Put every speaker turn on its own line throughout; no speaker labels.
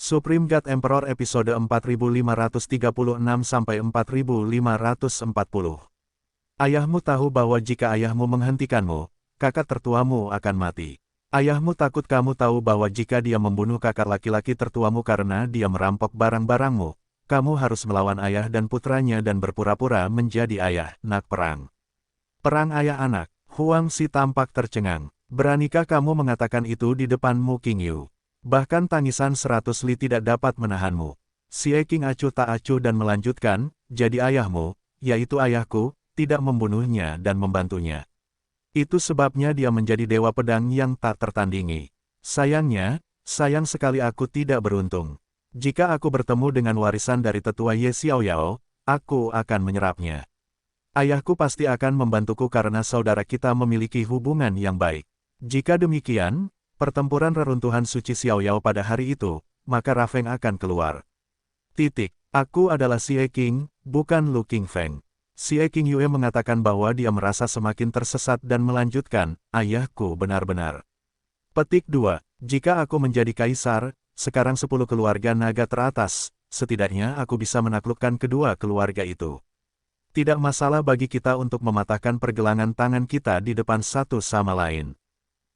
Supreme God Emperor episode 4536-4540. Ayahmu tahu bahwa jika ayahmu menghentikanmu, kakak tertuamu akan mati. Ayahmu takut kamu tahu bahwa jika dia membunuh kakak laki-laki tertuamu karena dia merampok barang-barangmu, kamu harus melawan ayah dan putranya dan berpura-pura menjadi ayah, nak perang. Perang ayah anak, Huang Si tampak tercengang. Beranikah kamu mengatakan itu di depanmu King Yu? Bahkan tangisan 100 li tidak dapat menahanmu. Xie King acuh tak acuh dan melanjutkan, jadi ayahmu, yaitu ayahku, tidak membunuhnya dan membantunya. Itu sebabnya dia menjadi dewa pedang yang tak tertandingi. Sayangnya, sayang sekali aku tidak beruntung. Jika aku bertemu dengan warisan dari tetua Ye Xiaoyao, aku akan menyerapnya. Ayahku pasti akan membantuku karena saudara kita memiliki hubungan yang baik. Jika demikian, pertempuran reruntuhan suci Xiaoyao pada hari itu, maka Rafeng akan keluar. Aku adalah Xie King, bukan Lu Qingfeng. Xie King Yue mengatakan bahwa dia merasa semakin tersesat dan melanjutkan, ayahku benar-benar. Petik 2. Jika aku menjadi kaisar, sekarang 10 keluarga naga teratas, setidaknya aku bisa menaklukkan kedua keluarga itu. Tidak masalah bagi kita untuk mematahkan pergelangan tangan kita di depan satu sama lain.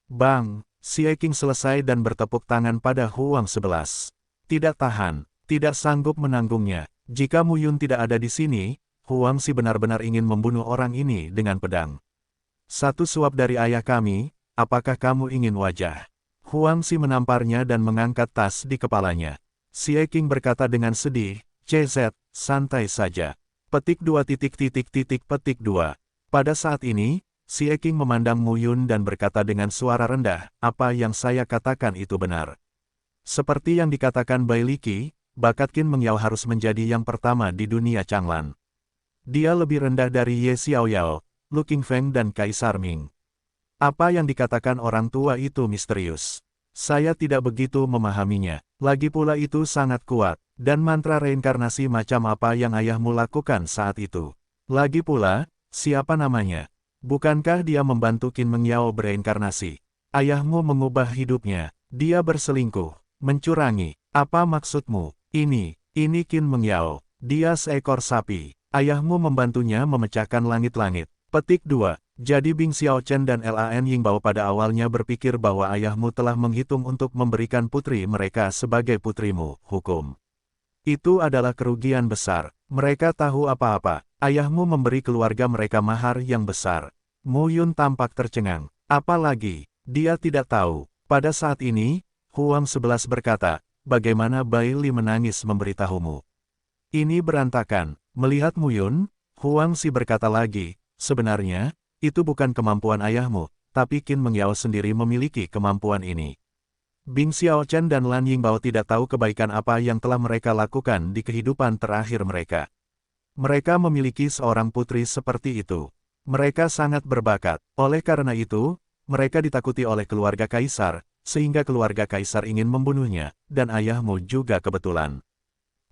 Bang! Xie King selesai dan bertepuk tangan pada Huang 11. Tidak tahan, tidak sanggup menanggungnya. Jika Mu Yun tidak ada di sini, Huang Si benar-benar ingin membunuh orang ini dengan pedang. Satu suap dari ayah kami, apakah kamu ingin wajah? Huang Si menamparnya dan mengangkat tas di kepalanya. Xie King berkata dengan sedih, CZ, santai saja. Petik 2. Petik 2. Pada saat ini, Xie King memandang Mu Yun dan berkata dengan suara rendah, apa yang saya katakan itu benar. Seperti yang dikatakan Bai Liki, bakat Qin Mengyao harus menjadi yang pertama di dunia Changlan. Dia lebih rendah dari Ye Xiaoyao, Lu Qingfeng dan Kaisar Ming. Apa yang dikatakan orang tua itu misterius. Saya tidak begitu memahaminya. Lagi pula itu sangat kuat, dan mantra reinkarnasi macam apa yang ayahmu lakukan saat itu. Lagi pula, siapa namanya? Bukankah dia membantu Qin Mengyao bereinkarnasi? Ayahmu mengubah hidupnya, dia berselingkuh, mencurangi. Apa maksudmu? Ini Qin Mengyao, dia seekor sapi. Ayahmu membantunya memecahkan langit-langit. Petik 2. Jadi Bing Xiaochen dan Lan Yingbao pada awalnya berpikir bahwa ayahmu telah menghitung untuk memberikan putri mereka sebagai putrimu, hukum. Itu adalah kerugian besar. Mereka tahu apa-apa. Ayahmu memberi keluarga mereka mahar yang besar. Mu Yun tampak tercengang. Apalagi, dia tidak tahu. Pada saat ini, Huang 11 berkata, bagaimana Bai Li menangis memberitahumu. Ini berantakan. Melihat Mu Yun, Huang Si berkata lagi, sebenarnya, itu bukan kemampuan ayahmu, tapi Qin Mengyao sendiri memiliki kemampuan ini. Bing Xiaochen dan Lan Yingbao tidak tahu kebaikan apa yang telah mereka lakukan di kehidupan terakhir mereka. Mereka memiliki seorang putri seperti itu. Mereka sangat berbakat. Oleh karena itu, mereka ditakuti oleh keluarga kaisar, sehingga keluarga kaisar ingin membunuhnya, dan ayahmu juga kebetulan.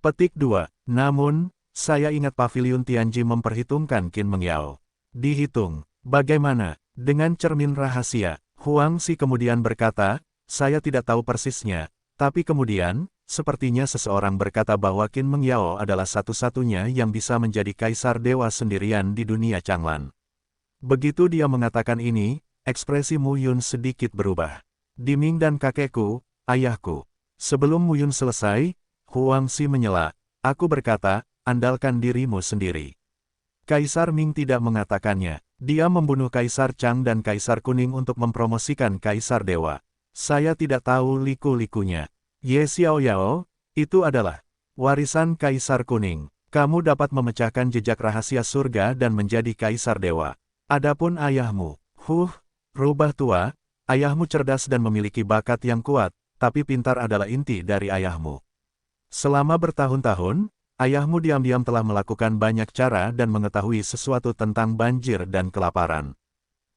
Petik 2. Namun, saya ingat Paviliun Tianji memperhitungkan Qin Mengyao. Dihitung. Bagaimana? Dengan cermin rahasia. Huang Si kemudian berkata, saya tidak tahu persisnya, tapi kemudian, sepertinya seseorang berkata bahwa Qin Mengyao adalah satu-satunya yang bisa menjadi kaisar dewa sendirian di dunia Changlan. Begitu dia mengatakan ini, ekspresi Mu Yun sedikit berubah. Diming dan kakekku, ayahku. Sebelum Mu Yun selesai, Huang Si menyela, aku berkata, andalkan dirimu sendiri. Kaisar Ming tidak mengatakannya. Dia membunuh Kaisar Chang dan Kaisar Kuning untuk mempromosikan Kaisar Dewa. Saya tidak tahu liku-likunya. Ye Xiaoyao, itu adalah warisan Kaisar Kuning. Kamu dapat memecahkan jejak rahasia surga dan menjadi Kaisar Dewa. Adapun ayahmu, rubah tua, ayahmu cerdas dan memiliki bakat yang kuat, tapi pintar adalah inti dari ayahmu. Selama bertahun-tahun, ayahmu diam-diam telah melakukan banyak cara dan mengetahui sesuatu tentang banjir dan kelaparan.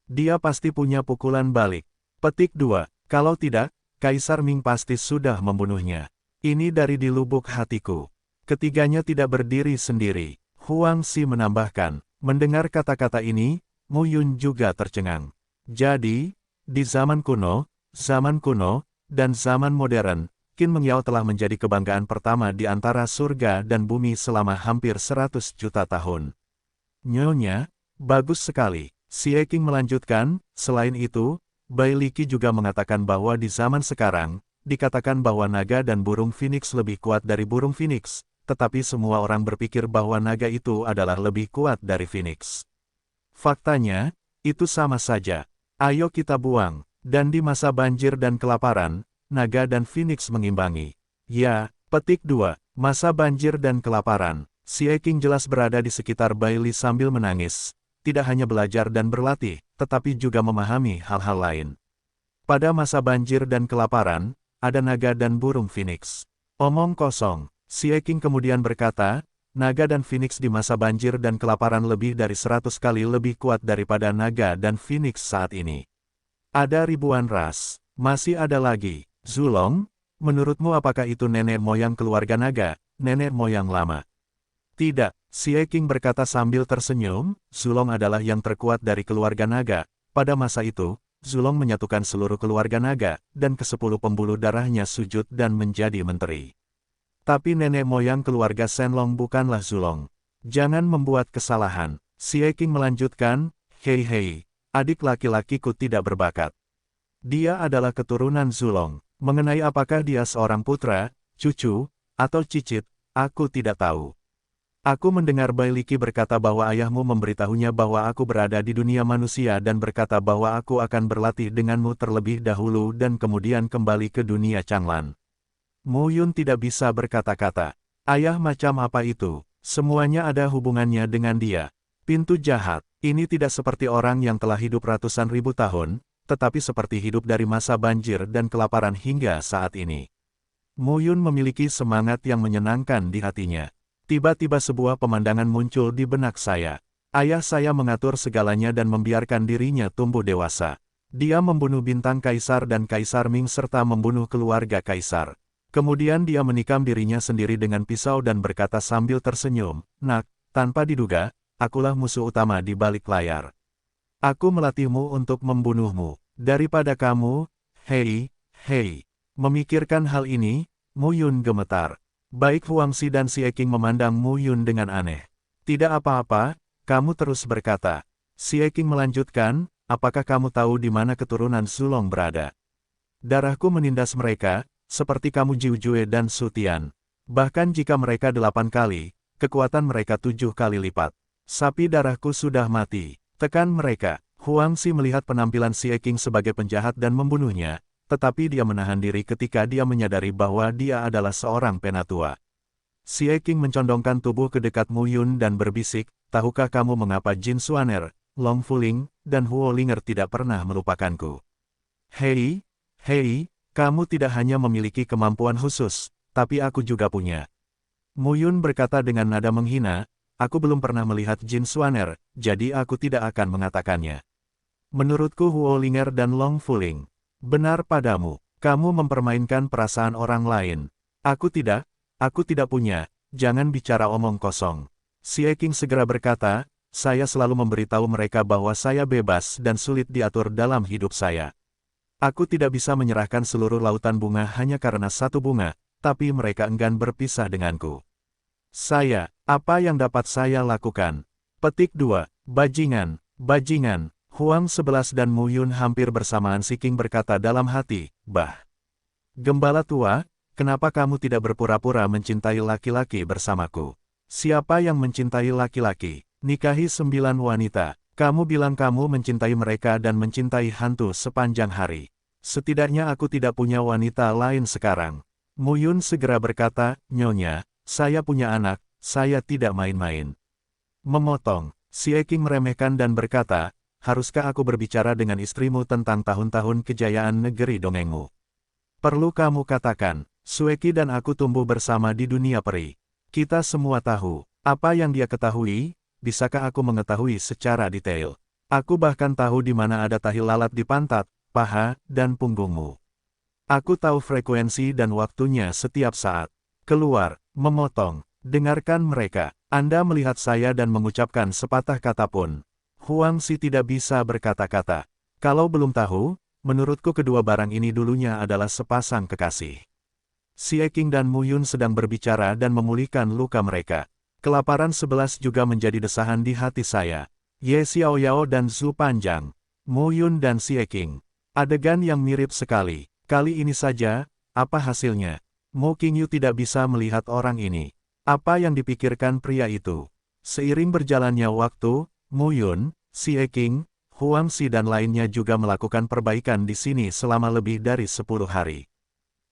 Dia pasti punya pukulan balik. Petik 2. Kalau tidak, Kaisar Ming pasti sudah membunuhnya. Ini dari di lubuk hatiku. Ketiganya tidak berdiri sendiri. Huang Si menambahkan. Mendengar kata-kata ini, Mu Yun juga tercengang. Jadi, di zaman kuno, dan zaman modern, Qin Mengyao telah menjadi kebanggaan pertama di antara surga dan bumi selama hampir 100 juta tahun. Nyonya, bagus sekali. Xie Qing melanjutkan, selain itu, Bai Liki juga mengatakan bahwa di zaman sekarang, dikatakan bahwa naga dan burung phoenix lebih kuat dari burung phoenix, tetapi semua orang berpikir bahwa naga itu adalah lebih kuat dari phoenix. Faktanya, itu sama saja. Ayo kita buang. Dan di masa banjir dan kelaparan, naga dan phoenix mengimbangi. Ya, petik 2. Masa banjir dan kelaparan. Xie Qing jelas berada di sekitar Bai Li sambil menangis. Tidak hanya belajar dan berlatih, tetapi juga memahami hal-hal lain. Pada masa banjir dan kelaparan, ada naga dan burung phoenix. Omong kosong. Xie Qing kemudian berkata, naga dan phoenix di masa banjir dan kelaparan lebih dari 100 kali lebih kuat daripada naga dan phoenix saat ini. Ada ribuan ras. Masih ada lagi. Zulong, menurutmu apakah itu nenek moyang keluarga naga, nenek moyang lama? Tidak, Xie Qing berkata sambil tersenyum, Zulong adalah yang terkuat dari keluarga naga. Pada masa itu, Zulong menyatukan seluruh keluarga naga, dan ke-10 pembuluh darahnya sujud dan menjadi menteri. Tapi nenek moyang keluarga Shenlong bukanlah Zulong. Jangan membuat kesalahan. Xie Qing melanjutkan, hei, adik laki-lakiku tidak berbakat. Dia adalah keturunan Zulong. Mengenai apakah dia seorang putra, cucu, atau cicit, aku tidak tahu. Aku mendengar Bai Liki berkata bahwa ayahmu memberitahunya bahwa aku berada di dunia manusia dan berkata bahwa aku akan berlatih denganmu terlebih dahulu dan kemudian kembali ke dunia Changlan. Mu Yun tidak bisa berkata-kata. Ayah macam apa itu? Semuanya ada hubungannya dengan dia. Pintu jahat. Ini tidak seperti orang yang telah hidup ratusan ribu tahun, tetapi seperti hidup dari masa banjir dan kelaparan hingga saat ini. Mu Yun memiliki semangat yang menyenangkan di hatinya. Tiba-tiba sebuah pemandangan muncul di benak saya. Ayah saya mengatur segalanya dan membiarkan dirinya tumbuh dewasa. Dia membunuh bintang kaisar dan kaisar Ming serta membunuh keluarga kaisar. Kemudian dia menikam dirinya sendiri dengan pisau dan berkata sambil tersenyum, "Nak, tanpa diduga, akulah musuh utama di balik layar. Aku melatihmu untuk membunuhmu. Daripada kamu, hei. Memikirkan hal ini, Mu Yun gemetar. Baik Huangxi dan Xie Qing memandang Mu Yun dengan aneh. Tidak apa-apa, kamu terus berkata. Xie Qing melanjutkan, apakah kamu tahu di mana keturunan Zulong berada? Darahku menindas mereka, seperti kamu Jiu Jue dan Su Tian. Bahkan jika mereka 8 kali, kekuatan mereka 7 kali lipat. Sapi darahku sudah mati. Tekan mereka. Huangxi melihat penampilan Xie Qing sebagai penjahat dan membunuhnya, tetapi dia menahan diri ketika dia menyadari bahwa dia adalah seorang penatua. Xie Qing mencondongkan tubuh ke dekat Mu Yun dan berbisik, tahukah kamu mengapa Jin Xuaner, Long Fuling, dan Huo Linger tidak pernah melupakanku? Hei, kamu tidak hanya memiliki kemampuan khusus, tapi aku juga punya. Mu Yun berkata dengan nada menghina, aku belum pernah melihat Jin Xuaner, jadi aku tidak akan mengatakannya. Menurutku Huo Linger dan Long Fuling benar padamu. Kamu mempermainkan perasaan orang lain. Aku tidak punya, jangan bicara omong kosong. Xie Qing segera berkata, saya selalu memberitahu mereka bahwa saya bebas dan sulit diatur dalam hidup saya. Aku tidak bisa menyerahkan seluruh lautan bunga hanya karena satu bunga, tapi mereka enggan berpisah denganku. Apa yang dapat saya lakukan? Petik 2. Bajingan. Huang 11 dan Mu Yun hampir bersamaan. Xie Qing berkata dalam hati, bah. Gembala tua, kenapa kamu tidak berpura-pura mencintai laki-laki bersamaku? Siapa yang mencintai laki-laki? Nikahi 9 wanita. Kamu bilang kamu mencintai mereka dan mencintai hantu sepanjang hari. Setidaknya aku tidak punya wanita lain sekarang. Mu Yun segera berkata, Nyonya, saya punya anak, saya tidak main-main. Memotong, Xie Qing meremehkan dan berkata, haruskah aku berbicara dengan istrimu tentang tahun-tahun kejayaan negeri dongengmu? Perlu kamu katakan, Sueki dan aku tumbuh bersama di dunia peri. Kita semua tahu, apa yang dia ketahui, bisakah aku mengetahui secara detail? Aku bahkan tahu di mana ada tahi lalat di pantat, paha, dan punggungmu. Aku tahu frekuensi dan waktunya setiap saat. Keluar, memotong, dengarkan mereka. Anda melihat saya dan mengucapkan sepatah kata pun. Huangxi tidak bisa berkata-kata. Kalau belum tahu, menurutku kedua barang ini dulunya adalah sepasang kekasih. Xie Qing dan Mu Yun sedang berbicara dan memulihkan luka mereka. Kelaparan 11 juga menjadi desahan di hati saya. Ye Xiaoyao dan Zhu Panjang. Mu Yun dan Xie Qing. Adegan yang mirip sekali. Kali ini saja, apa hasilnya? Mo Qingyu tidak bisa melihat orang ini. Apa yang dipikirkan pria itu? Seiring berjalannya waktu, Mu Yun, Xie Qing, Huang Xi dan lainnya juga melakukan perbaikan di sini selama lebih dari 10 hari.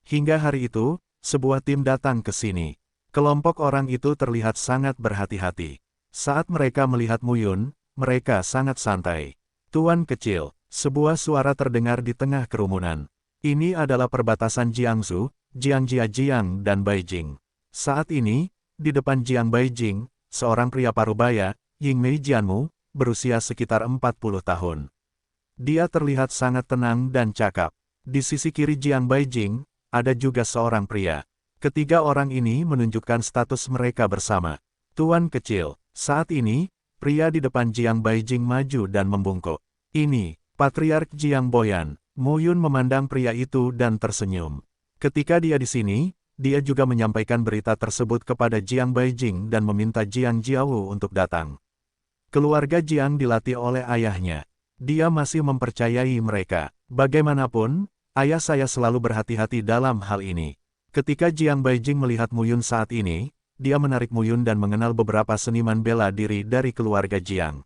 Hingga hari itu, sebuah tim datang ke sini. Kelompok orang itu terlihat sangat berhati-hati. Saat mereka melihat Mu Yun, mereka sangat santai. Tuan kecil, sebuah suara terdengar di tengah kerumunan. Ini adalah perbatasan Jiangsu, Jiangjiajiang dan Beijing. Saat ini, di depan Jiang Beijing, seorang pria parubaya, Yingmei Jianmu, berusia sekitar 40 tahun. Dia terlihat sangat tenang dan cakap. Di sisi kiri Jiang Beijing, ada juga seorang pria. Ketiga orang ini menunjukkan status mereka bersama. Tuan kecil, saat ini, pria di depan Jiang Beijing maju dan membungkuk. Ini, Patriark Jiang Boyan. Mu Yun memandang pria itu dan tersenyum. Ketika dia di sini, dia juga menyampaikan berita tersebut kepada Jiang Beijing dan meminta Jiang Jiawu untuk datang. Keluarga Jiang dilatih oleh ayahnya. Dia masih mempercayai mereka. Bagaimanapun, ayah saya selalu berhati-hati dalam hal ini. Ketika Jiang Beijing melihat Mu Yun saat ini, dia menarik Mu Yun dan mengenal beberapa seniman bela diri dari keluarga Jiang.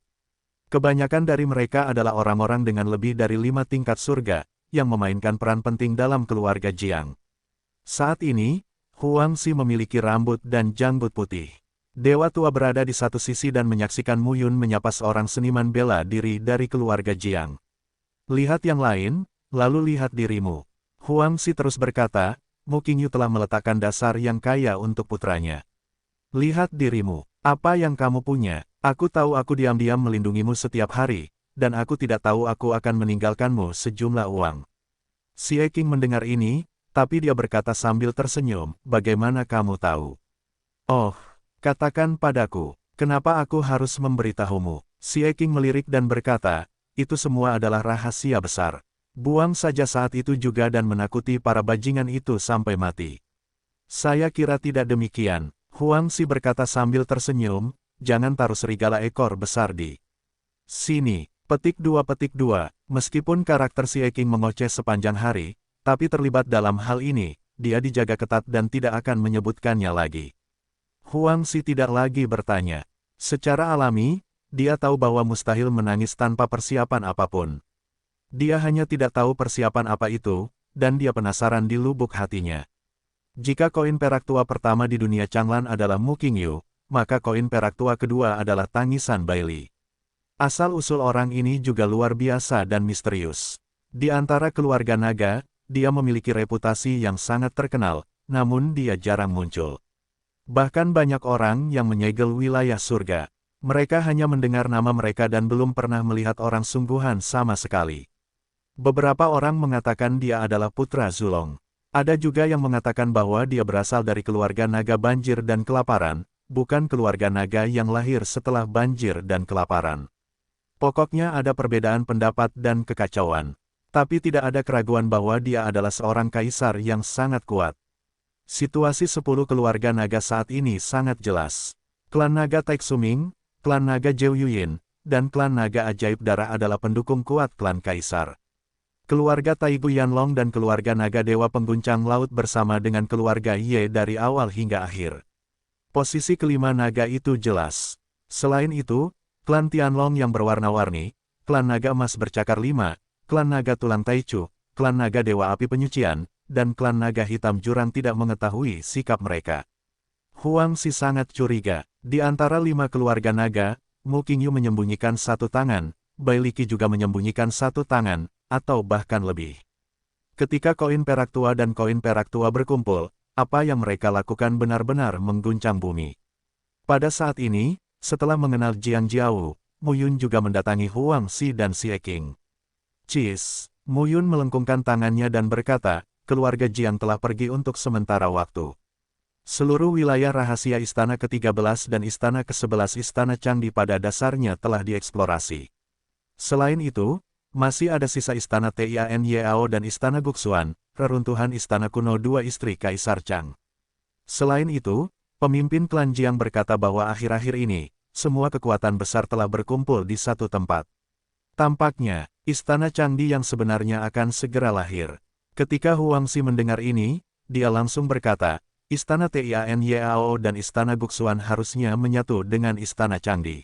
Kebanyakan dari mereka adalah orang-orang dengan lebih dari 5 tingkat surga, yang memainkan peran penting dalam keluarga Jiang. Saat ini, Huang Xi memiliki rambut dan janggut putih. Dewa tua berada di satu sisi dan menyaksikan Mu Yun menyapa seorang seniman bela diri dari keluarga Jiang. Lihat yang lain, lalu lihat dirimu. Huang Xi terus berkata, Mu Qingyu telah meletakkan dasar yang kaya untuk putranya. Lihat dirimu, apa yang kamu punya. Aku tahu aku diam-diam melindungimu setiap hari, dan aku tidak tahu aku akan meninggalkanmu sejumlah uang. Xie Qing mendengar ini, tapi dia berkata sambil tersenyum, bagaimana kamu tahu? Oh, katakan padaku, kenapa aku harus memberitahumu? Xie Qing melirik dan berkata, itu semua adalah rahasia besar. Buang saja saat itu juga dan menakuti para bajingan itu sampai mati. Saya kira tidak demikian, Huang Xi berkata sambil tersenyum, jangan taruh serigala ekor besar di sini. Petik 2. Meskipun karakter Xie Qing mengoceh sepanjang hari, tapi terlibat dalam hal ini, dia dijaga ketat dan tidak akan menyebutkannya lagi. Huang Xi tidak lagi bertanya. Secara alami, dia tahu bahwa mustahil menangis tanpa persiapan apapun. Dia hanya tidak tahu persiapan apa itu, dan dia penasaran di lubuk hatinya. Jika koin perak tua pertama di dunia Changlan adalah Mu Qingyu, maka koin perak tua kedua adalah tangisan Baili. Asal-usul orang ini juga luar biasa dan misterius. Di antara keluarga naga, dia memiliki reputasi yang sangat terkenal, namun dia jarang muncul. Bahkan banyak orang yang menyegel wilayah surga. Mereka hanya mendengar nama mereka dan belum pernah melihat orang sungguhan sama sekali. Beberapa orang mengatakan dia adalah putra Zulong. Ada juga yang mengatakan bahwa dia berasal dari keluarga naga banjir dan kelaparan, bukan keluarga naga yang lahir setelah banjir dan kelaparan. Pokoknya ada perbedaan pendapat dan kekacauan. Tapi tidak ada keraguan bahwa dia adalah seorang kaisar yang sangat kuat. Situasi 10 keluarga naga saat ini sangat jelas. Klan naga Taixuming, klan naga Zhou-Yuyin, dan klan naga ajaib darah adalah pendukung kuat klan kaisar. Keluarga Taigu Yanlong dan keluarga naga dewa pengguncang laut bersama dengan keluarga Ye dari awal hingga akhir. Posisi kelima naga itu jelas. Selain itu, klan Tianlong yang berwarna-warni, klan naga emas bercakar 5, klan naga tulang Taichu, klan naga dewa api penyucian, dan klan naga hitam jurang tidak mengetahui sikap mereka. Huang Xi sangat curiga. Di antara 5 keluarga naga, Mu Qingyu menyembunyikan satu tangan, Baili Qi juga menyembunyikan satu tangan, atau bahkan lebih. Ketika koin perak tua dan koin perak tua berkumpul, apa yang mereka lakukan benar-benar mengguncang bumi. Pada saat ini, setelah mengenal Jiang Jiawu, Mu Yun juga mendatangi Huang Xi dan Xie Qing. Cis, Mu Yun melengkungkan tangannya dan berkata, keluarga Jiang telah pergi untuk sementara waktu. Seluruh wilayah rahasia istana ke-13 dan istana ke-11 istana Changdi pada dasarnya telah dieksplorasi. Selain itu, masih ada sisa istana Tianyao dan istana Guxuan, reruntuhan istana kuno dua istri Kaisar Chang. Selain itu, pemimpin klan Jiang berkata bahwa akhir-akhir ini, semua kekuatan besar telah berkumpul di satu tempat. Tampaknya, istana Changdi yang sebenarnya akan segera lahir. Ketika Huangxi mendengar ini, dia langsung berkata, Istana Tianyao dan Istana Guxuan harusnya menyatu dengan Istana Changdi.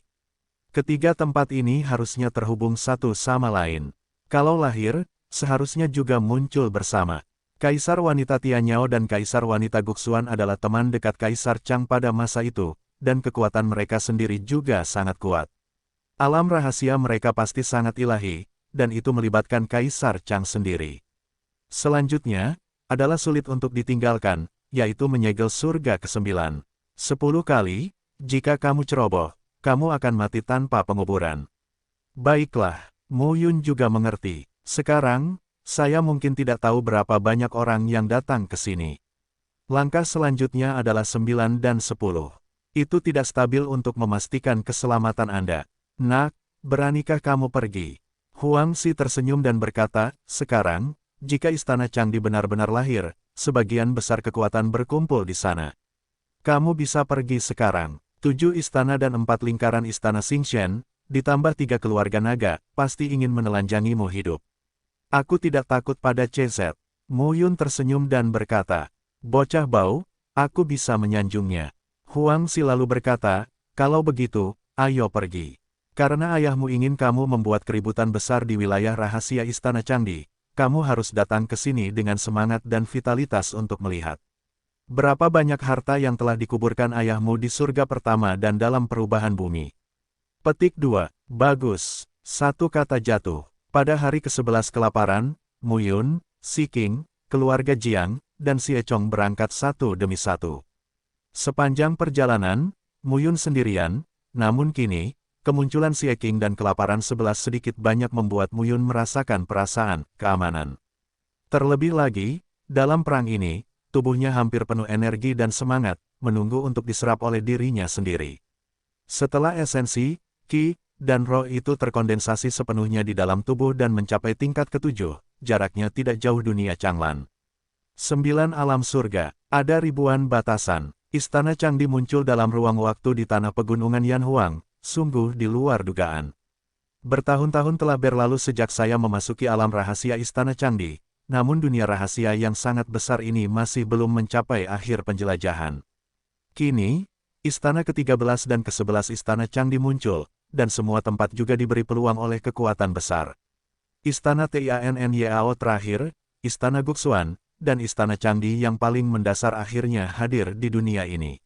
Ketiga tempat ini harusnya terhubung satu sama lain. Kalau lahir, seharusnya juga muncul bersama. Kaisar wanita Tianyao dan Kaisar wanita Guxuan adalah teman dekat Kaisar Chang pada masa itu, dan kekuatan mereka sendiri juga sangat kuat. Alam rahasia mereka pasti sangat ilahi, dan itu melibatkan Kaisar Chang sendiri. Selanjutnya, adalah sulit untuk ditinggalkan, yaitu menyegel surga ke-9. 10 kali, jika kamu ceroboh, kamu akan mati tanpa penguburan. Baiklah, Mu Yun juga mengerti. Sekarang, saya mungkin tidak tahu berapa banyak orang yang datang ke sini. Langkah selanjutnya adalah 9 dan 10. Itu tidak stabil untuk memastikan keselamatan Anda. Nak, beranikah kamu pergi? Huangxi tersenyum dan berkata, sekarang, jika Istana Changdi benar-benar lahir, sebagian besar kekuatan berkumpul di sana. Kamu bisa pergi sekarang. 7 istana dan 4 lingkaran istana Xingchen, ditambah 3 keluarga naga, pasti ingin menelanjangimu hidup. Aku tidak takut pada CZ. Mu Yun tersenyum dan berkata, bocah bau, aku bisa menyanjungnya. Huangxi lalu berkata, kalau begitu, ayo pergi. Karena ayahmu ingin kamu membuat keributan besar di wilayah rahasia Istana Changdi, kamu harus datang ke sini dengan semangat dan vitalitas untuk melihat. Berapa banyak harta yang telah dikuburkan ayahmu di surga pertama dan dalam perubahan bumi. Petik 2. Bagus. Satu kata jatuh. Pada hari ke-11 kelaparan, Mu Yun, Si King, keluarga Jiang, dan Si Echong berangkat satu demi satu. Sepanjang perjalanan, Mu Yun sendirian, namun kini, kemunculan Si King dan kelaparan 11 sedikit banyak membuat Mu Yun merasakan perasaan keamanan. Terlebih lagi, dalam perang ini, tubuhnya hampir penuh energi dan semangat, menunggu untuk diserap oleh dirinya sendiri. Setelah esensi, Qi, dan roh itu terkondensasi sepenuhnya di dalam tubuh dan mencapai tingkat ke-7, jaraknya tidak jauh dunia Changlan. 9 alam surga, ada ribuan batasan. Istana Changdi muncul dalam ruang waktu di tanah pegunungan Yanhuang, sungguh di luar dugaan. Bertahun-tahun telah berlalu sejak saya memasuki alam rahasia Istana Changdi, namun dunia rahasia yang sangat besar ini masih belum mencapai akhir penjelajahan. Kini, Istana ke-13 dan ke-11 Istana Changdi muncul, dan semua tempat juga diberi peluang oleh kekuatan besar. Istana Tianyao terakhir, Istana Guxuan, dan Istana Changdi yang paling mendasar akhirnya hadir di dunia ini.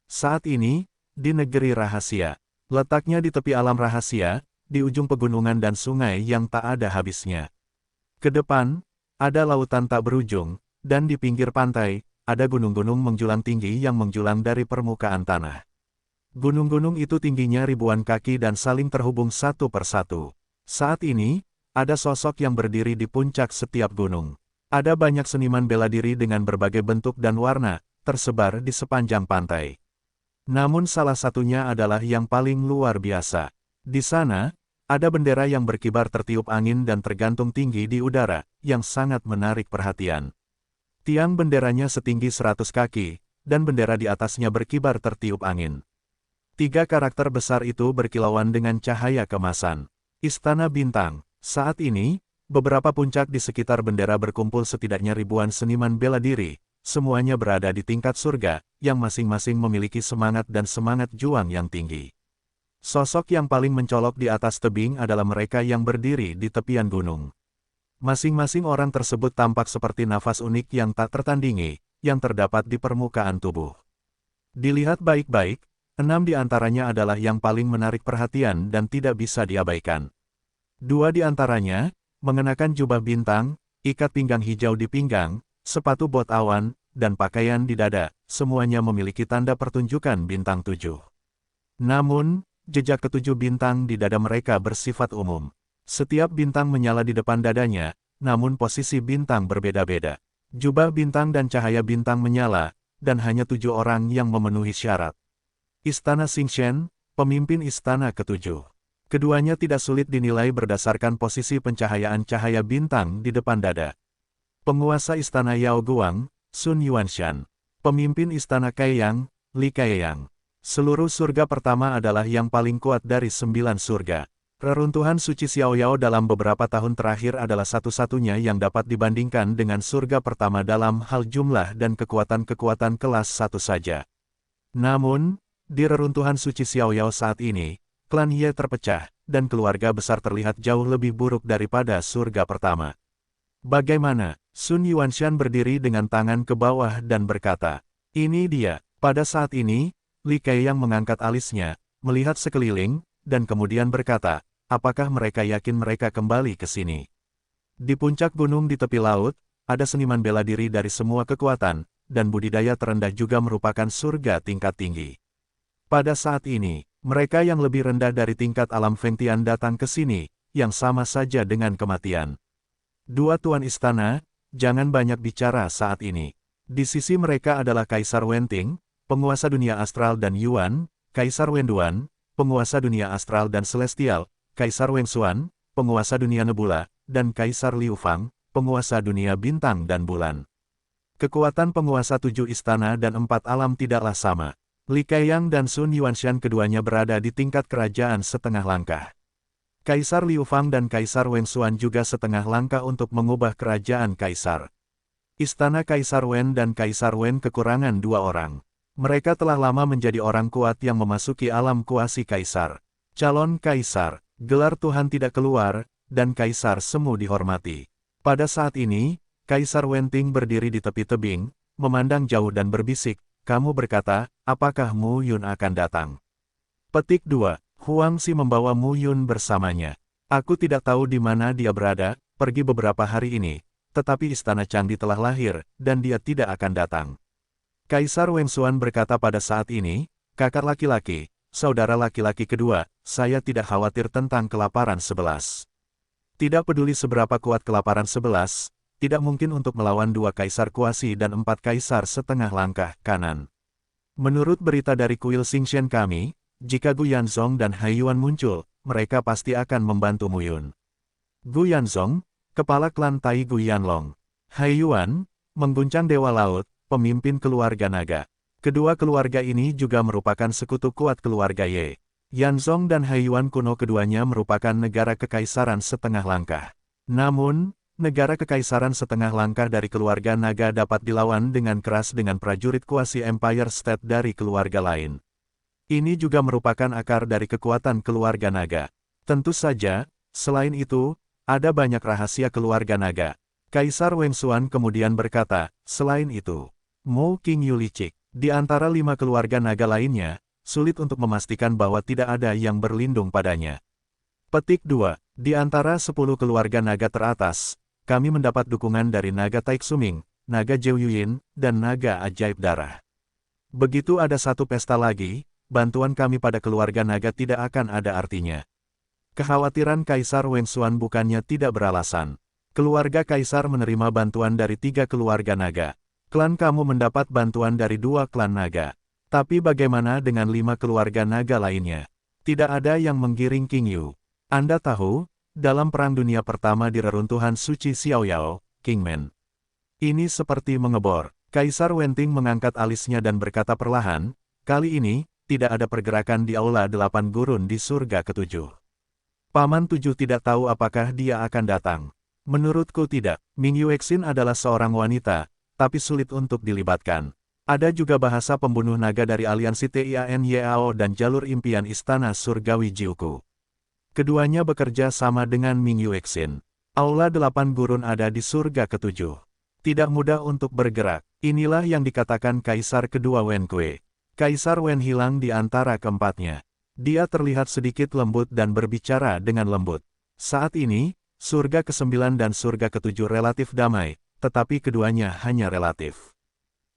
Saat ini, di negeri rahasia, letaknya di tepi alam rahasia, di ujung pegunungan dan sungai yang tak ada habisnya. Ke depan, ada lautan tak berujung, dan di pinggir pantai, ada gunung-gunung menjulang tinggi yang menjulang dari permukaan tanah. Gunung-gunung itu tingginya ribuan kaki dan saling terhubung satu persatu. Saat ini, ada sosok yang berdiri di puncak setiap gunung. Ada banyak seniman bela diri dengan berbagai bentuk dan warna, tersebar di sepanjang pantai. Namun salah satunya adalah yang paling luar biasa. Di sana, ada bendera yang berkibar tertiup angin dan tergantung tinggi di udara, yang sangat menarik perhatian. Tiang benderanya setinggi 100 kaki, dan bendera di atasnya berkibar tertiup angin. 3 karakter besar itu berkilauan dengan cahaya kemasan. Istana Bintang. Saat ini, beberapa puncak di sekitar bendera berkumpul setidaknya ribuan seniman bela diri, semuanya berada di tingkat surga, yang masing-masing memiliki semangat dan semangat juang yang tinggi. Sosok yang paling mencolok di atas tebing adalah mereka yang berdiri di tepian gunung. Masing-masing orang tersebut tampak seperti nafas unik yang tak tertandingi, yang terdapat di permukaan tubuh. Dilihat baik-baik, 6 di antaranya adalah yang paling menarik perhatian dan tidak bisa diabaikan. 2 di antaranya, mengenakan jubah bintang, ikat pinggang hijau di pinggang, sepatu bot awan, dan pakaian di dada, semuanya memiliki tanda pertunjukan bintang 7. Namun, jejak ke-7 bintang di dada mereka bersifat umum. Setiap bintang menyala di depan dadanya, namun posisi bintang berbeda-beda. Jubah bintang dan cahaya bintang menyala, dan hanya 7 orang yang memenuhi syarat. Istana Xingchen, pemimpin istana ke-7. Keduanya tidak sulit dinilai berdasarkan posisi pencahayaan cahaya bintang di depan dada. Penguasa Istana Yao Guang, Sun Yuanshan. Pemimpin Istana Kaiyang, Li Kaiyang. Seluruh surga pertama adalah yang paling kuat dari 9 surga. Reruntuhan suci Xiaoyao dalam beberapa tahun terakhir adalah satu-satunya yang dapat dibandingkan dengan surga pertama dalam hal jumlah dan kekuatan-kekuatan kelas 1 saja. Namun, di reruntuhan suci Xiaoyao saat ini, klan Ye terpecah, dan keluarga besar terlihat jauh lebih buruk daripada surga pertama. Bagaimana? Sun Yuanshan berdiri dengan tangan ke bawah dan berkata, "Ini dia." Pada saat ini, Li Kaiyang mengangkat alisnya, melihat sekeliling, dan kemudian berkata, "Apakah mereka yakin mereka kembali ke sini?" Di puncak gunung di tepi laut, ada seniman bela diri dari semua kekuatan, dan budidaya terendah juga merupakan surga tingkat tinggi. Pada saat ini, mereka yang lebih rendah dari tingkat alam Fengtian datang ke sini, yang sama saja dengan kematian. Dua tuan istana, jangan banyak bicara saat ini. Di sisi mereka adalah Kaisar Wenting, penguasa dunia astral dan Yuan, Kaisar Wenduan, penguasa dunia astral dan celestial, Kaisar Wengxuan, penguasa dunia nebula, dan Kaisar Liu Fang, penguasa dunia bintang dan bulan. Kekuatan penguasa 7 istana dan 4 alam tidaklah sama. Li Kaiyang dan Sun Yuanshan keduanya berada di tingkat kerajaan setengah langkah. Kaisar Liu Fang dan Kaisar Wengxuan juga setengah langkah untuk mengubah kerajaan Kaisar. Istana Kaisar Wen dan Kaisar Wen kekurangan 2 orang. Mereka telah lama menjadi orang kuat yang memasuki alam kuasi Kaisar. Calon Kaisar, gelar Tuhan tidak keluar, dan Kaisar semu dihormati. Pada saat ini, Kaisar Wenting berdiri di tepi tebing, memandang jauh dan berbisik, "Kamu berkata, apakah Mu Yun akan datang?" Petik 2. Huang Xi membawa Mu Yun bersamanya. Aku tidak tahu di mana dia berada, pergi beberapa hari ini, tetapi Istana Changdi telah lahir, dan dia tidak akan datang. Kaisar Wengxuan berkata pada saat ini, "Kakak laki-laki, saudara laki-laki kedua, saya tidak khawatir tentang kelaparan 11. Tidak peduli seberapa kuat kelaparan 11, tidak mungkin untuk melawan 2 kaisar kuasi dan 4 kaisar setengah langkah kanan. Menurut berita dari kuil Xingxian kami, jika Gu Yanzong dan Hai Yuan muncul, mereka pasti akan membantu Mu Yun." Gu Yanzong, kepala klan Tai Gu Yanlong. Hai Yuan, mengguncang Dewa Laut, pemimpin keluarga naga. Kedua keluarga ini juga merupakan sekutu kuat keluarga Ye. Yanzong dan Hai Yuan kuno keduanya merupakan negara kekaisaran setengah langkah. Namun, negara kekaisaran setengah langkah dari keluarga naga dapat dilawan dengan keras dengan prajurit kuasi Empire State dari keluarga lain. Ini juga merupakan akar dari kekuatan keluarga naga. Tentu saja, selain itu, ada banyak rahasia keluarga naga. Kaisar Wengxuan kemudian berkata, "Selain itu, Mo King Yulicik, di antara 5 keluarga naga lainnya, sulit untuk memastikan bahwa tidak ada yang berlindung padanya." Petik 2. Di antara 10 keluarga naga teratas, kami mendapat dukungan dari naga Taixuming, naga Jeuyuyin, dan naga ajaib darah. Begitu ada satu pesta lagi, bantuan kami pada keluarga naga tidak akan ada artinya. Kekhawatiran Kaisar Wengxuan bukannya tidak beralasan. Keluarga Kaisar menerima bantuan dari 3 keluarga naga. Klan kamu mendapat bantuan dari 2 klan naga. Tapi bagaimana dengan 5 keluarga naga lainnya? Tidak ada yang menggiring King Yu. Anda tahu, dalam Perang Dunia Pertama di reruntuhan suci Xiaoyao, Kingman. Ini seperti mengebor. Kaisar Wenting mengangkat alisnya dan berkata perlahan, "Kali ini, tidak ada pergerakan di Aula 8 Gurun di surga ke-7. Paman 7 tidak tahu apakah dia akan datang. Menurutku tidak. Ming Yuexin adalah seorang wanita, tapi sulit untuk dilibatkan. Ada juga bahasa pembunuh naga dari aliansi Tianyao dan jalur impian Istana Surgawi Jiuku. Keduanya bekerja sama dengan Ming Yuexin. Aula 8 Gurun ada di surga ke-7. Tidak mudah untuk bergerak. Inilah yang dikatakan Kaisar kedua Wen Kue. Kaisar Wen hilang di antara keempatnya. Dia terlihat sedikit lembut dan berbicara dengan lembut. Saat ini, surga ke-9 dan surga ke-7 relatif damai, tetapi keduanya hanya relatif.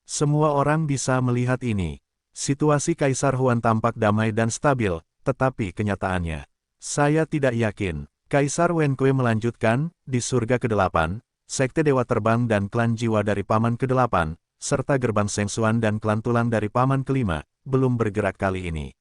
Semua orang bisa melihat ini. Situasi Kaisar Huan tampak damai dan stabil, tetapi kenyataannya, saya tidak yakin. Kaisar Wen Kue melanjutkan, di surga ke-8, Sekte Dewa Terbang dan klan jiwa dari Paman ke-8, serta gerbang Sengsuan dan klan tulang dari Paman ke-5, belum bergerak kali ini.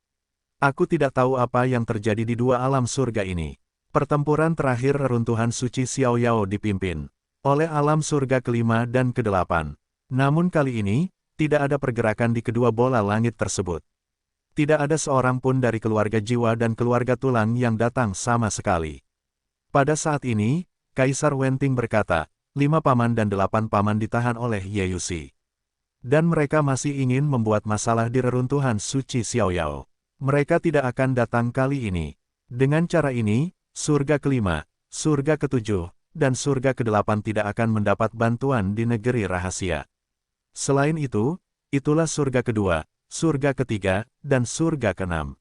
Aku tidak tahu apa yang terjadi di 2 alam surga ini. Pertempuran terakhir reruntuhan suci Xiaoyao dipimpin. oleh alam surga kelima dan kedelapan. Namun kali ini, tidak ada pergerakan di kedua bola langit tersebut. Tidak ada seorang pun dari keluarga jiwa dan keluarga tulang yang datang sama sekali. Pada saat ini, Kaisar Wenting berkata, 5 paman dan 8 paman ditahan oleh Ye Yuxi. Dan mereka masih ingin membuat masalah di reruntuhan suci Xiaoyao. Mereka tidak akan datang kali ini. Dengan cara ini, surga kelima, surga ketujuh, dan surga kedelapan tidak akan mendapat bantuan di negeri rahasia. Selain itu, itulah surga kedua, surga ketiga, dan surga keenam.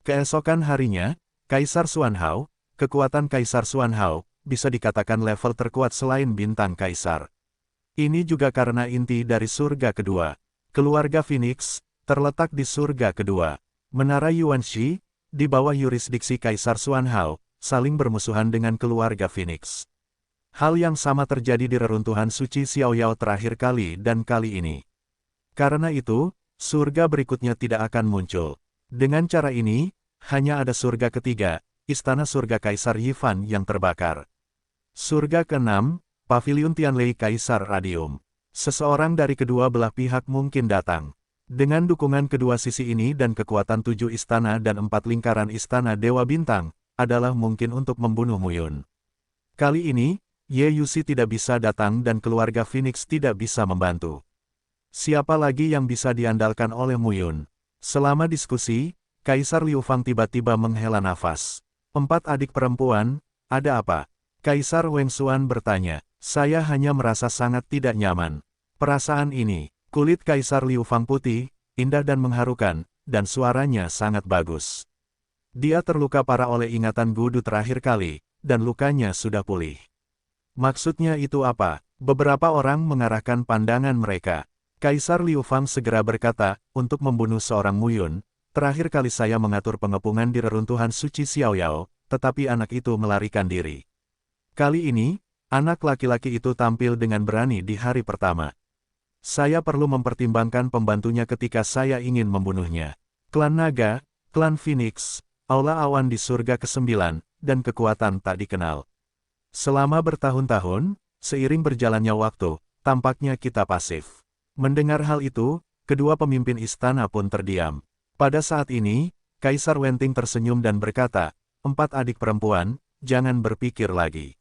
Keesokan harinya, Kaisar Xuanhao, kekuatan Kaisar Xuanhao, bisa dikatakan level terkuat selain bintang Kaisar. Ini juga karena inti dari surga kedua. Keluarga Phoenix, terletak di surga kedua. Menara Yuanxi, di bawah yurisdiksi Kaisar Xuanhao, saling bermusuhan dengan keluarga Phoenix. Hal yang sama terjadi di reruntuhan suci Xiaoyao terakhir kali dan kali ini. Karena itu, surga berikutnya tidak akan muncul. Dengan cara ini, hanya ada surga ketiga, istana surga Kaisar Yifan yang terbakar. Surga keenam, Paviliun Tianlei Kaisar Radium. Seseorang dari kedua belah pihak mungkin datang. Dengan dukungan kedua sisi ini dan kekuatan 7 istana dan 4 lingkaran istana Dewa Bintang, adalah mungkin untuk membunuh Muyun. Kali ini, Ye Yuxi tidak bisa datang dan keluarga Phoenix tidak bisa membantu. Siapa lagi yang bisa diandalkan oleh Muyun? Selama diskusi, Kaisar Liu Fang tiba-tiba menghela nafas. 4 adik perempuan, ada apa? Kaisar Wang Xuan bertanya. Saya hanya merasa sangat tidak nyaman. Perasaan ini, kulit Kaisar Liu Fang putih, indah dan mengharukan, dan suaranya sangat bagus. Dia terluka parah oleh ingatan Gudu terakhir kali, dan lukanya sudah pulih. Maksudnya itu apa? Beberapa orang mengarahkan pandangan mereka. Kaisar Liu Fang segera berkata, untuk membunuh seorang Muyun, terakhir kali saya mengatur pengepungan di reruntuhan suci Xiaoyao, tetapi anak itu melarikan diri. Kali ini, anak laki-laki itu tampil dengan berani di hari pertama. Saya perlu mempertimbangkan pembantunya ketika saya ingin membunuhnya. Klan Naga, Klan Phoenix, Aula Awan di surga ke-9, dan kekuatan tak dikenal. Selama bertahun-tahun, seiring berjalannya waktu, tampaknya kita pasif. Mendengar hal itu, kedua pemimpin istana pun terdiam. Pada saat ini, Kaisar Wenting tersenyum dan berkata, 4 adik perempuan, jangan berpikir lagi.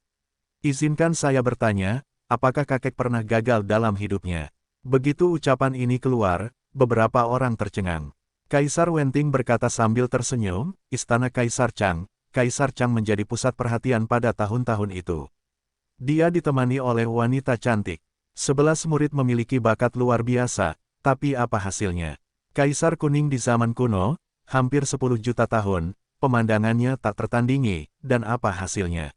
Izinkan saya bertanya, apakah kakek pernah gagal dalam hidupnya? Begitu ucapan ini keluar, beberapa orang tercengang. Kaisar Wenting berkata sambil tersenyum, istana Kaisar Chang menjadi pusat perhatian pada tahun-tahun itu. Dia ditemani oleh wanita cantik. 11 murid memiliki bakat luar biasa, tapi apa hasilnya? Kaisar kuning di zaman kuno, hampir 10 juta tahun, pemandangannya tak tertandingi, dan apa hasilnya?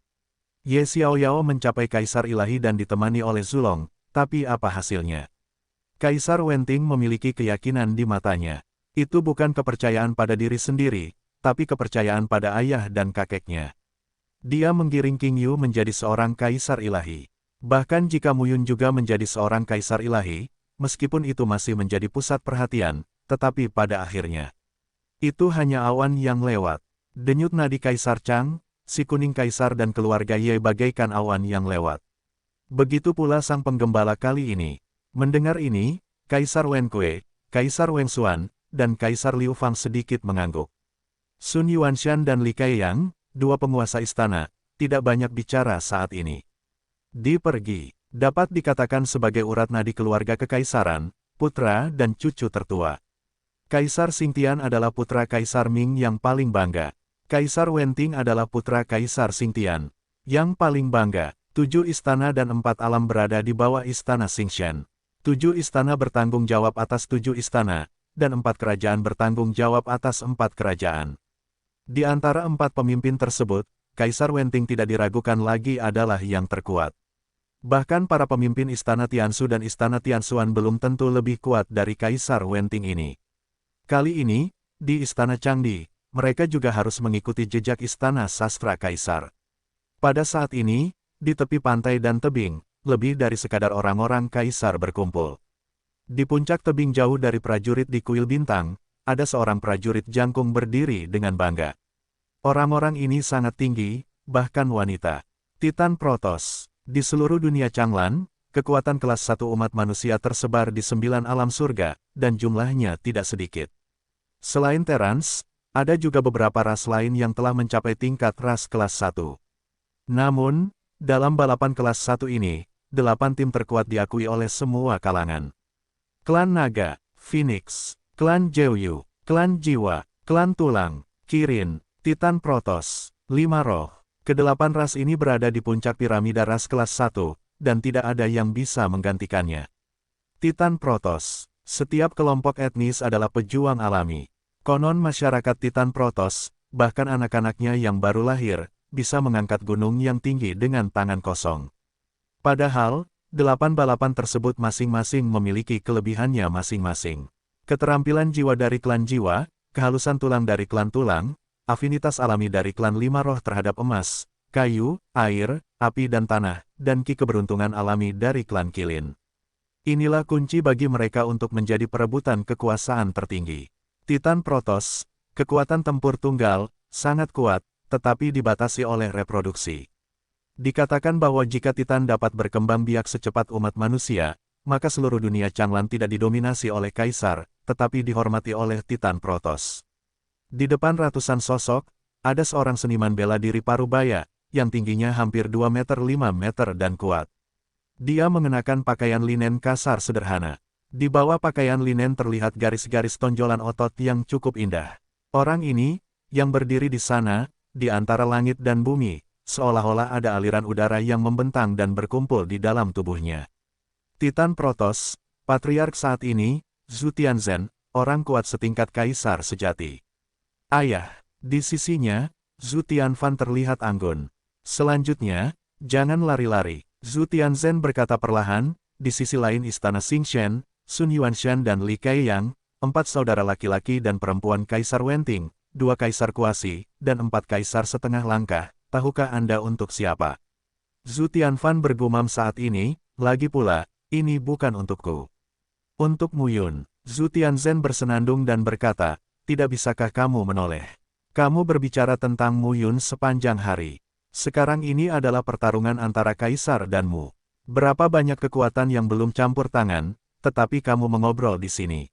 Ye Xiaoyao mencapai Kaisar Ilahi dan ditemani oleh Zulong, tapi apa hasilnya? Kaisar Wenting memiliki keyakinan di matanya. Itu bukan kepercayaan pada diri sendiri, tapi kepercayaan pada ayah dan kakeknya. Dia menggiring King Yu menjadi seorang Kaisar Ilahi. Bahkan jika Muyun juga menjadi seorang Kaisar Ilahi, meskipun itu masih menjadi pusat perhatian, tetapi pada akhirnya, itu hanya awan yang lewat. Denyut nadi Kaisar Chang, si kuning Kaisar dan keluarga Ye bagaikan awan yang lewat. Begitu pula sang penggembala kali ini. Mendengar ini, Kaisar Wen Kue, Kaisar Wang Xuan, dan Kaisar Liu Fang sedikit mengangguk. Sun Yuanshan dan Li Keiyang, dua penguasa istana, tidak banyak bicara saat ini. Di pergi, dapat dikatakan sebagai urat nadi keluarga kekaisaran, putra dan cucu tertua. Kaisar Xingtian adalah putra Kaisar Ming yang paling bangga. Kaisar Wenting adalah putra Kaisar Xingtian. Yang paling bangga, 7 istana dan 4 alam berada di bawah istana Xingshan. 7 istana bertanggung jawab atas 7 istana, dan 4 kerajaan bertanggung jawab atas 4 kerajaan. Di antara 4 pemimpin tersebut, Kaisar Wenting tidak diragukan lagi adalah yang terkuat. Bahkan para pemimpin istana Tianshu dan istana Tianshuan belum tentu lebih kuat dari Kaisar Wenting ini. Kali ini, di istana Changdi, mereka juga harus mengikuti jejak istana sastra Kaisar. Pada saat ini, di tepi pantai dan tebing, lebih dari sekadar orang-orang Kaisar berkumpul. Di puncak tebing jauh dari prajurit di Kuil Bintang, ada seorang prajurit jangkung berdiri dengan bangga. Orang-orang ini sangat tinggi, bahkan wanita. Titan Protoss. Di seluruh dunia Changlan, kekuatan kelas 1 umat manusia tersebar di 9 alam surga, dan jumlahnya tidak sedikit. Selain Terrans, ada juga beberapa ras lain yang telah mencapai tingkat ras kelas 1. Namun, dalam balapan kelas 1 ini, 8 tim terkuat diakui oleh semua kalangan. Klan Naga, Phoenix, Klan Jeoyu, Klan Jiwa, Klan Tulang, Kirin, Titan Protoss, 5 Roh. Kedelapan ras ini berada di puncak piramida ras kelas 1, dan tidak ada yang bisa menggantikannya. Titan Protoss. Setiap kelompok etnis adalah pejuang alami. Konon masyarakat Titan Protoss, bahkan anak-anaknya yang baru lahir, bisa mengangkat gunung yang tinggi dengan tangan kosong. Padahal, 8 balapan tersebut masing-masing memiliki kelebihannya masing-masing. Keterampilan jiwa dari klan jiwa, kehalusan tulang dari klan tulang, afinitas alami dari klan 5 roh terhadap emas, kayu, air, api dan tanah, dan ki keberuntungan alami dari klan Kilin. Inilah kunci bagi mereka untuk menjadi perebutan kekuasaan tertinggi. Titan Protoss, kekuatan tempur tunggal, sangat kuat, tetapi dibatasi oleh reproduksi. Dikatakan bahwa jika Titan dapat berkembang biak secepat umat manusia, maka seluruh dunia Changlan tidak didominasi oleh kaisar, tetapi dihormati oleh Titan Protoss. Di depan ratusan sosok, ada seorang seniman bela diri parubaya, yang tingginya hampir 2 meter 5 meter dan kuat. Dia mengenakan pakaian linen kasar sederhana. Di bawah pakaian linen terlihat garis-garis tonjolan otot yang cukup indah. Orang ini, yang berdiri di sana, di antara langit dan bumi, seolah-olah ada aliran udara yang membentang dan berkumpul di dalam tubuhnya. Titan Protoss, patriark saat ini, Zhu Tianzhen, orang kuat setingkat kaisar sejati. Ayah, di sisinya, Zhu Tianfan terlihat anggun. Selanjutnya, jangan lari-lari, Zhu Tianzhen berkata perlahan, di sisi lain istana Xingchen, Sun Yuanshan dan Li Keiyang, 4 saudara laki-laki dan perempuan Kaisar Wenting, 2 kaisar kuasi, dan 4 kaisar setengah langkah, tahukah Anda untuk siapa? Zhu Tianfan bergumam saat ini, lagi pula, ini bukan untukku. Untuk Mu Yun, Zhu Tianzhen bersenandung dan berkata, tidak bisakah kamu menoleh? Kamu berbicara tentang Mu Yun sepanjang hari. Sekarang ini adalah pertarungan antara kaisar dan Mu. Berapa banyak kekuatan yang belum campur tangan, tetapi kamu mengobrol di sini.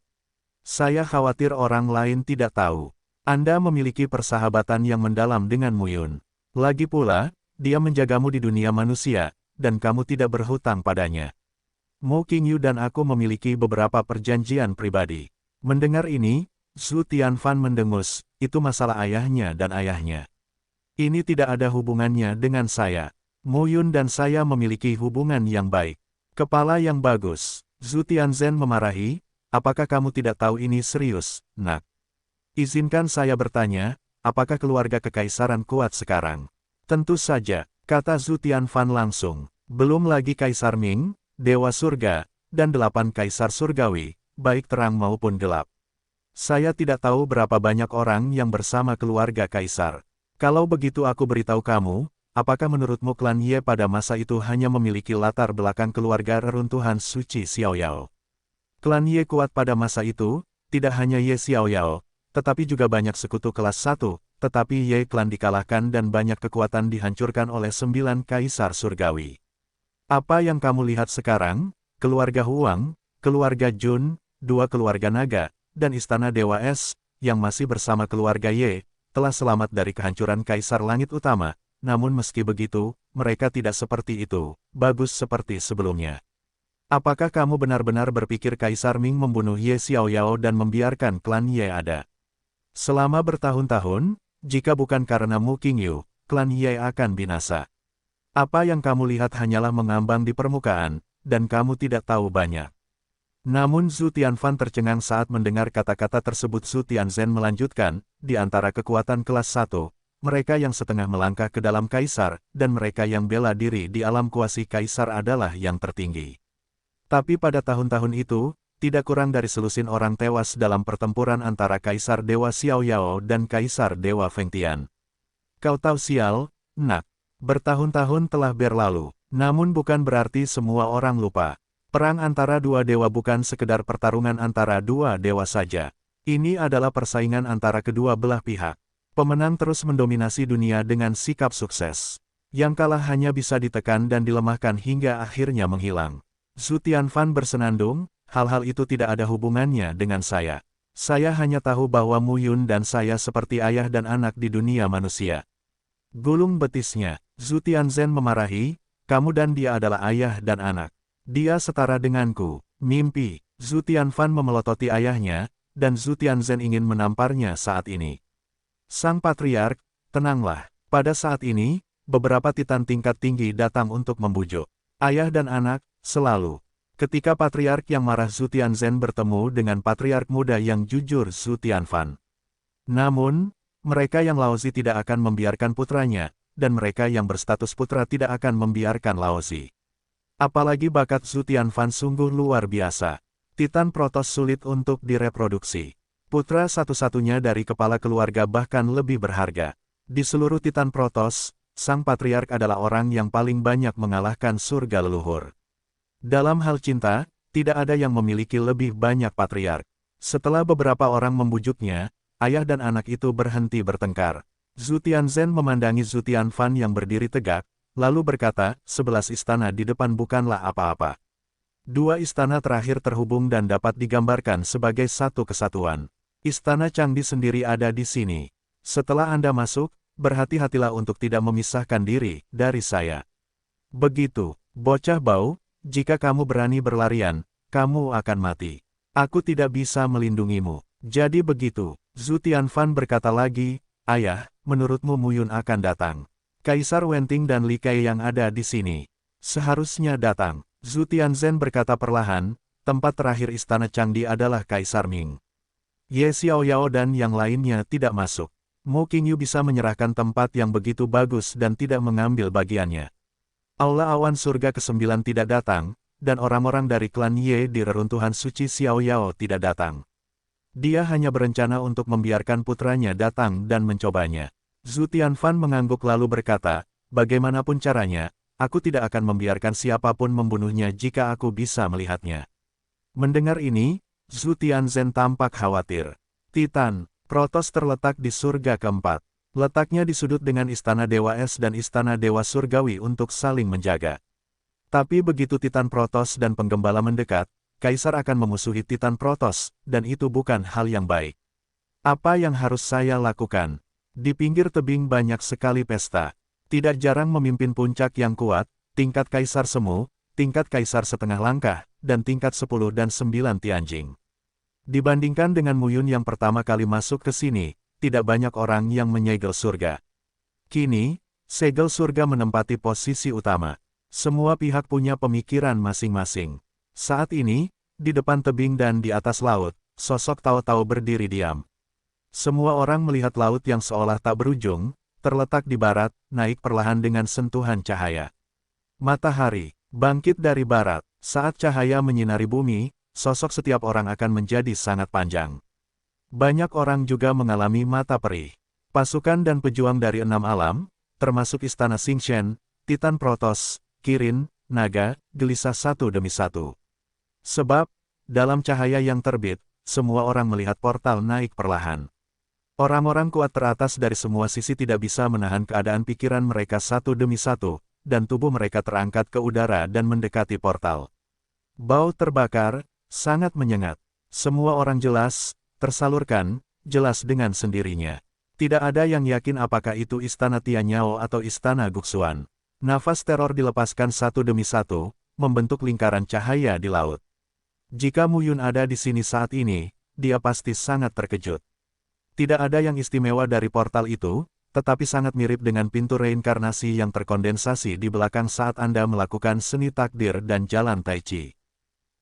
Saya khawatir orang lain tidak tahu. Anda memiliki persahabatan yang mendalam dengan Mu Yun. Lagi pula, dia menjagamu di dunia manusia, dan kamu tidak berhutang padanya. Mu Qingyu dan aku memiliki beberapa perjanjian pribadi. Mendengar ini, Zhu Tianfan mendengus, itu masalah ayahnya dan ayahnya. Ini tidak ada hubungannya dengan saya. Mu Yun dan saya memiliki hubungan yang baik. Kepala yang bagus. Zhu Tianzhen memarahi, apakah kamu tidak tahu ini serius, nak? Izinkan saya bertanya, apakah keluarga kekaisaran kuat sekarang? Tentu saja, kata Zhu Tianfan langsung. Belum lagi Kaisar Ming, Dewa Surga, dan 8 kaisar surgawi, baik terang maupun gelap. Saya tidak tahu berapa banyak orang yang bersama keluarga kaisar. Kalau begitu aku beritahu kamu, apakah menurutmu klan Ye pada masa itu hanya memiliki latar belakang keluarga reruntuhan suci Xiaoyao? Klan Ye kuat pada masa itu, tidak hanya Ye Xiaoyao, tetapi juga banyak sekutu kelas 1, tetapi Ye klan dikalahkan dan banyak kekuatan dihancurkan oleh 9 kaisar surgawi. Apa yang kamu lihat sekarang? Keluarga Huang, keluarga Jun, 2 keluarga naga, dan istana Dewa Es, yang masih bersama keluarga Ye, telah selamat dari kehancuran Kaisar Langit Utama, namun meski begitu, mereka tidak seperti itu, bagus seperti sebelumnya. Apakah kamu benar-benar berpikir Kaisar Ming membunuh Ye Xiaoyao dan membiarkan klan Ye ada? Selama bertahun-tahun, jika bukan karena Mu Qingyu, klan Ye akan binasa. Apa yang kamu lihat hanyalah mengambang di permukaan, dan kamu tidak tahu banyak. Namun Zhu Tianfan tercengang saat mendengar kata-kata tersebut. Zhu Tianzhen melanjutkan, di antara kekuatan kelas 1, mereka yang setengah melangkah ke dalam kaisar, dan mereka yang bela diri di alam kuasi kaisar adalah yang tertinggi. Tapi pada tahun-tahun itu, tidak kurang dari selusin orang tewas dalam pertempuran antara Kaisar Dewa Xiaoyao dan Kaisar Dewa Fengtian. Kau tahu sial, nak, bertahun-tahun telah berlalu, namun bukan berarti semua orang lupa. Perang antara 2 dewa bukan sekedar pertarungan antara 2 dewa saja. Ini adalah persaingan antara kedua belah pihak. Pemenang terus mendominasi dunia dengan sikap sukses. Yang kalah hanya bisa ditekan dan dilemahkan hingga akhirnya menghilang. Zhu Tianfan bersenandung, hal-hal itu tidak ada hubungannya dengan saya. Saya hanya tahu bahwa Mu Yun dan saya seperti ayah dan anak di dunia manusia. Gulung betisnya, Zhu Tianzhen memarahi, kamu dan dia adalah ayah dan anak. Dia setara denganku. Mimpi. Zhu Tianfan memelototi ayahnya, dan Zhu Tianzhen ingin menamparnya saat ini. Sang Patriark, tenanglah. Pada saat ini, beberapa titan tingkat tinggi datang untuk membujuk. Ayah dan anak, selalu. Ketika Patriark yang marah Zhu Tianzhen bertemu dengan Patriark muda yang jujur Zhu Tianfan. Namun, mereka yang Laozi tidak akan membiarkan putranya, dan mereka yang berstatus putra tidak akan membiarkan Laozi. Apalagi bakat Zhu Tianfan sungguh luar biasa. Titan Protoss sulit untuk direproduksi. Putra satu-satunya dari kepala keluarga bahkan lebih berharga. Di seluruh Titan Protoss, Sang Patriark adalah orang yang paling banyak mengalahkan surga leluhur. Dalam hal cinta, tidak ada yang memiliki lebih banyak Patriark. Setelah beberapa orang membujuknya, ayah dan anak itu berhenti bertengkar. Zhu Tianzhen memandangi Zhu Tianfan yang berdiri tegak, lalu berkata, 11 istana di depan bukanlah apa-apa. 2 istana terakhir terhubung dan dapat digambarkan sebagai satu kesatuan. Istana Changdi sendiri ada di sini. Setelah Anda masuk, berhati-hatilah untuk tidak memisahkan diri dari saya. Begitu, bocah bau, jika kamu berani berlarian, kamu akan mati. Aku tidak bisa melindungimu. Jadi begitu, Zhu Tianfan berkata lagi, ayah, menurutmu Mu Yun akan datang. Kaisar Wenting dan Li Kai yang ada di sini. Seharusnya datang. Zhu Tianzhen berkata perlahan, tempat terakhir istana Changdi adalah Kaisar Ming. Ye Xiaoyao dan yang lainnya tidak masuk. Mo Qingyu bisa menyerahkan tempat yang begitu bagus dan tidak mengambil bagiannya. Aula awan surga ke-9 tidak datang, dan orang-orang dari klan Ye di reruntuhan suci Xiaoyao tidak datang. Dia hanya berencana untuk membiarkan putranya datang dan mencobanya. Zhu Tianfan mengangguk lalu berkata, bagaimanapun caranya, aku tidak akan membiarkan siapapun membunuhnya jika aku bisa melihatnya. Mendengar ini, Zhu Tianzhen tampak khawatir. Titan Protoss terletak di surga keempat. Letaknya di sudut dengan Istana Dewa Es dan Istana Dewa Surgawi untuk saling menjaga. Tapi begitu Titan Protoss dan penggembala mendekat, Kaisar akan memusuhi Titan Protoss, dan itu bukan hal yang baik. Apa yang harus saya lakukan? Di pinggir tebing banyak sekali pesta. Tidak jarang memimpin puncak yang kuat, tingkat Kaisar Semu, tingkat Kaisar setengah langkah, dan tingkat 10 dan 9 Tianjing. Dibandingkan dengan Mu Yun yang pertama kali masuk ke sini, tidak banyak orang yang menyegel surga. Kini, segel surga menempati posisi utama. Semua pihak punya pemikiran masing-masing. Saat ini, di depan tebing dan di atas laut, sosok Tao Tao berdiri diam. Semua orang melihat laut yang seolah tak berujung, terletak di barat, naik perlahan dengan sentuhan cahaya. Matahari bangkit dari barat. Saat cahaya menyinari bumi, sosok setiap orang akan menjadi sangat panjang. Banyak orang juga mengalami mata perih. Pasukan dan pejuang dari 6 alam, termasuk Istana Xingchen, Titan Protoss, Kirin, Naga, gelisah satu demi satu. Sebab, dalam cahaya yang terbit, semua orang melihat portal naik perlahan. Orang-orang kuat teratas dari semua sisi tidak bisa menahan keadaan pikiran mereka satu demi satu, dan tubuh mereka terangkat ke udara dan mendekati portal. Bau terbakar, sangat menyengat. Semua orang jelas, tersalurkan, jelas dengan sendirinya. Tidak ada yang yakin apakah itu Istana Tianyao atau Istana Guxuan. Nafas teror dilepaskan satu demi satu, membentuk lingkaran cahaya di laut. Jika Mu Yun ada di sini saat ini, dia pasti sangat terkejut. Tidak ada yang istimewa dari portal itu, tetapi sangat mirip dengan pintu reinkarnasi yang terkondensasi di belakang saat Anda melakukan seni takdir dan jalan Tai Chi.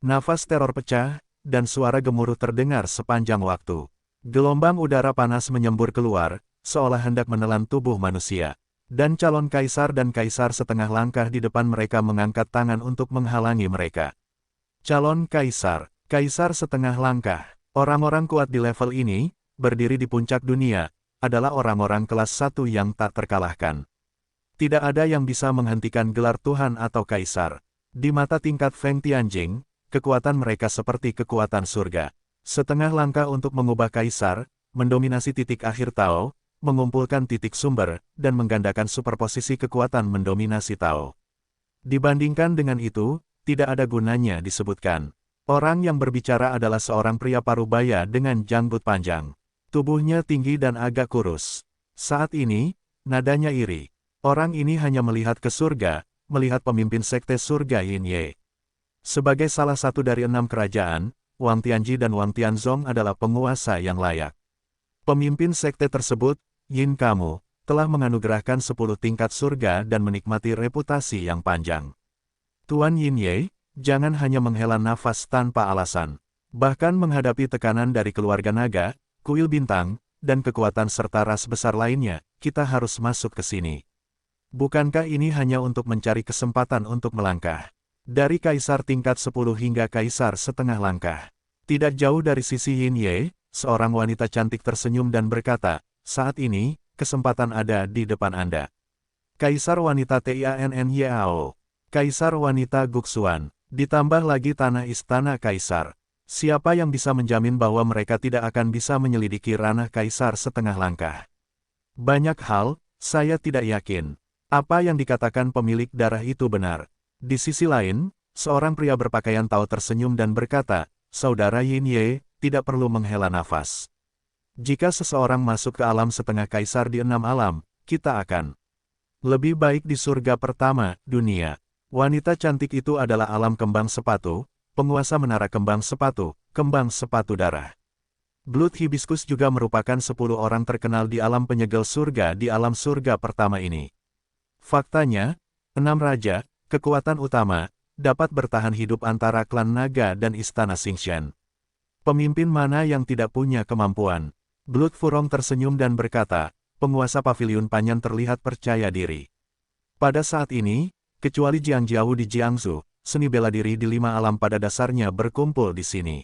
Nafas teror pecah, dan suara gemuruh terdengar sepanjang waktu. Gelombang udara panas menyembur keluar, seolah hendak menelan tubuh manusia. Dan calon kaisar dan kaisar setengah langkah di depan mereka mengangkat tangan untuk menghalangi mereka. Calon kaisar, kaisar setengah langkah. Orang-orang kuat di level ini, berdiri di puncak dunia, adalah orang-orang kelas 1 yang tak terkalahkan. Tidak ada yang bisa menghentikan gelar Tuhan atau Kaisar. Di mata tingkat Feng Tianjing, kekuatan mereka seperti kekuatan surga. Setengah langkah untuk mengubah Kaisar, mendominasi titik akhir Tao, mengumpulkan titik sumber, dan menggandakan superposisi kekuatan mendominasi Tao. Dibandingkan dengan itu, tidak ada gunanya disebutkan. Orang yang berbicara adalah seorang pria parubaya dengan janggut panjang. Tubuhnya tinggi dan agak kurus. Saat ini, nadanya iri. Orang ini hanya melihat ke surga, melihat pemimpin sekte surga Yin Ye. Sebagai salah satu dari 6 kerajaan, Wang Tianji dan Wang Tianzong adalah penguasa yang layak. Pemimpin sekte tersebut, Yin kamu, telah menganugerahkan 10 tingkat surga dan menikmati reputasi yang panjang. Tuan Yin Ye, jangan hanya menghela nafas tanpa alasan. Bahkan menghadapi tekanan dari keluarga naga, kuil bintang, dan kekuatan serta ras besar lainnya, kita harus masuk ke sini. Bukankah ini hanya untuk mencari kesempatan untuk melangkah? Dari kaisar tingkat 10 hingga kaisar setengah langkah. Tidak jauh dari sisi Yin Ye, seorang wanita cantik tersenyum dan berkata, saat ini, kesempatan ada di depan Anda. Kaisar wanita Tiannen Yao. Kaisar wanita Guxuan. Ditambah lagi tanah istana kaisar. Siapa yang bisa menjamin bahwa mereka tidak akan bisa menyelidiki ranah kaisar setengah langkah? Banyak hal, saya tidak yakin. Apa yang dikatakan pemilik darah itu benar. Di sisi lain, seorang pria berpakaian Tao tersenyum dan berkata, Saudara Yin Ye, tidak perlu menghela nafas. Jika seseorang masuk ke alam setengah kaisar di 6 alam, kita akan lebih baik di surga pertama, dunia. Wanita cantik itu adalah alam kembang sepatu, penguasa menara kembang sepatu darah. Blood Hibiscus juga merupakan 10 orang terkenal di alam penyegel surga di alam surga pertama ini. Faktanya, 6 raja, kekuatan utama, dapat bertahan hidup antara klan naga dan istana Xingshan. Pemimpin mana yang tidak punya kemampuan? Blood Furong tersenyum dan berkata, penguasa paviliun Panyan terlihat percaya diri. Pada saat ini, kecuali Jiang Jiao di Jiangsu, seni bela diri di 5 alam pada dasarnya berkumpul di sini.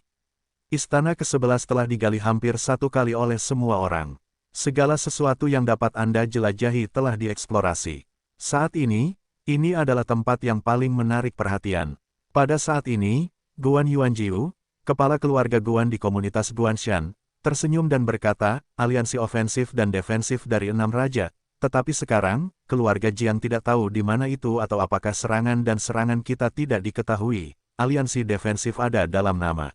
Istana ke-11 telah digali hampir 1 kali oleh semua orang. Segala sesuatu yang dapat Anda jelajahi telah dieksplorasi. Saat ini adalah tempat yang paling menarik perhatian. Pada saat ini, Guan Yuanjiu, kepala keluarga Guan di komunitas Guanshan, tersenyum dan berkata, aliansi ofensif dan defensif dari 6 raja, tetapi sekarang, keluarga Jiang tidak tahu di mana itu atau apakah serangan dan serangan kita tidak diketahui, aliansi defensif ada dalam nama.